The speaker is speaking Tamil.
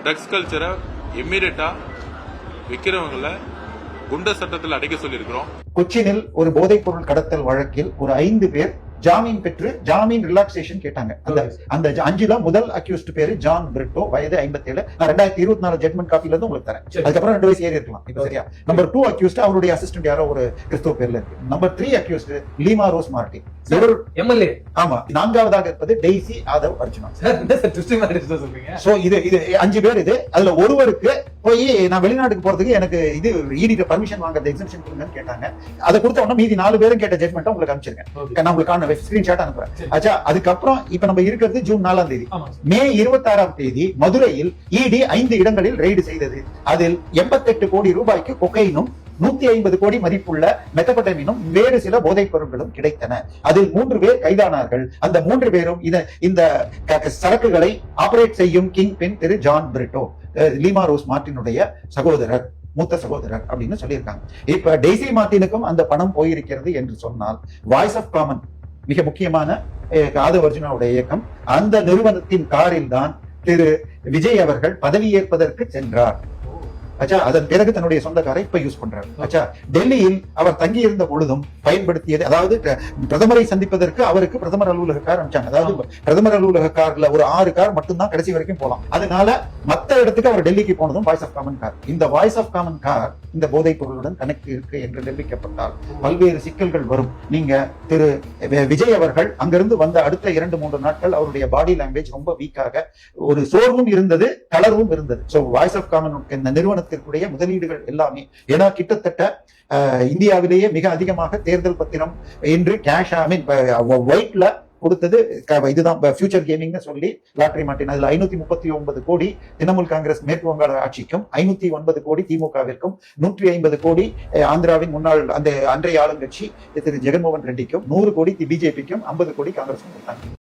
ட்ரக்ஸ் கல்ச்சரை இம்மீடியட்டா விற்கிறவங்களை குண்ட சட்டத்தில் அடைக்க சொல்லியிருக்கிறோம். கொச்சினில் ஒரு போதைப் பொருள் கடத்தல் வழக்கில் ஒரு 5 பேர் ஜாமீன் பெற்று ஜாமீன் ரிலாக்சேஷன் கேட்டாங்க. அந்த 5ல முதல் அக்யூஸ்ட் பேரு ஜான் பிரிட்டோ, வயது 57. நான் 2024 ஜட்மெண்ட் காப்பில இருந்து உங்களுக்கு தரேன். அதுக்கப்புறம் 2 வயசு ஏறி இருக்கலாம். இப்ப சரியா? நம்பர் 2 அக்யூஸ்ட் அவருடைய அசிஸ்டன்ட் யாரோ ஒரு கிறிஸ்துவ பேர்ல இருக்கு. Number 3 accused Lima rose Martin, MLA. ஆமா. 4வதாக இருப்பது டெய்சி ஆதவ் அர்ஜுனா. சோ இது 5 பேர். இது அதுல ஒருவருக்கு போய் நான் வெளிநாட்டுக்கு போறதுக்கு எனக்கு இது ஈடிட்ட பர்மிஷன் வாங்குறது எக்ஸம்ஷன் கொடுங்கன்னு கேட்டாங்க. அதை கொடுத்த உடனே மீதி 4 பேரும் கேட்ட ஜட்மெண்ட் உங்களுக்கு அனுப்பிச்சிருக்கேன். நான் உங்களுக்கு ஸ்கிரீன்ஷாட் அனுப்புறேன். ஆச்சா, அதுக்கப்புறம் இப்ப நம்ம இருக்கிறது ஜூன் 4ஆம் தேதி. மே 26ஆம் தேதி மதுரையில் இடி 5 இடங்களில் ரெய்டு செய்தது. அதில் 88 கோடி ரூபாய்க்கு கொக்கைனும் 150 கோடி மதிப்புள்ள மெத்தபட்டமினும் வேறு சில போதைப் பொருட்களும் கிடைத்தன. அதில் 3 பேர் கைதானார்கள். அந்த 3 பேரும் இந்த சரக்குகளை ஆபரேட் செய்யும் கிங் பின் திரு ஜான் பிரிட்டோ, லீமா ரோஸ் மார்டினுடைய சகோதரர், மூத்த சகோதரர் அப்படின்னு சொல்லியிருக்காங்க. இப்ப டெய்சி மார்டினுக்கும் அந்த பணம் போயிருக்கிறது என்று சொன்னால், வாய்ஸ் ஆஃப் காமன் மிக முக்கியமான ஆதவ் அர்ஜுனாவுடைய இயக்கம், அந்த நிறுவனத்தின் காரில் தான் திரு விஜய் அவர்கள் பதவியேற்பதற்கு சென்றார். அச்சா, அதன் பிறகு தன்னுடைய சொந்த காரை இப்ப யூஸ் பண்றாரு. அச்சா, டெல்லியில் அவர் தங்கி இருந்த பொழுதும் பயன்படுத்தியது, அதாவது பிரதமரை சந்திப்பதற்கு அவருக்கு பிரதமர் அலுவலக கார் அனுப்பிச்சாங்க. அதாவது பிரதமர் அலுவலக கார்ல ஒரு 6 கார் மட்டும்தான் கடைசி வரைக்கும் போலாம். அதனால மத்த இடத்துக்கு அவர் டெல்லிக்கு போனதும் வாய்ஸ் ஆஃப் காமன் கார். இந்த வாய்ஸ் ஆஃப் காமன் கார் இந்த போதைப் பொருளுடன் கணக்கு இருக்கு என்று நிரூபிக்கப்பட்டால் பல்வேறு சிக்கல்கள் வரும். நீங்க திரு விஜய் அவர்கள் அங்கிருந்து வந்த அடுத்த 2-3 நாட்கள் அவருடைய பாடி லாங்குவேஜ் ரொம்ப வீக்காக, ஒரு சோர்வும் இருந்தது, தளர்வும் இருந்தது. சோ வாய்ஸ் ஆஃப் காமன் இந்த நிறுவனத்திற்குரிய முதலீடுகள் எல்லாமே, ஏன்னா கிட்டத்தட்ட இந்தியாவிலேயே மிக அதிகமாக தேர்தல் பத்திரம் என்று கேஷ் ஒயிட்ல கொடுத்தது இதுதான் ஃபியூச்சர் கேமிங் சொல்லி லாட்டரி மாட்டின். அதுல 539 கோடி திரிணாமுல் காங்கிரஸ் மேற்கு வங்காள ஆட்சிக்கும், 509 கோடி திமுகவிற்கும், 150 கோடி ஆந்திராவின் முன்னாள் அந்த அன்றைய ஆளுங்கட்சி திரு ஜெகன்மோகன் ரெட்டிக்கும், 100 கோடி பிஜேபிக்கும், 50 கோடி காங்கிரஸும் கொடுத்தாங்க.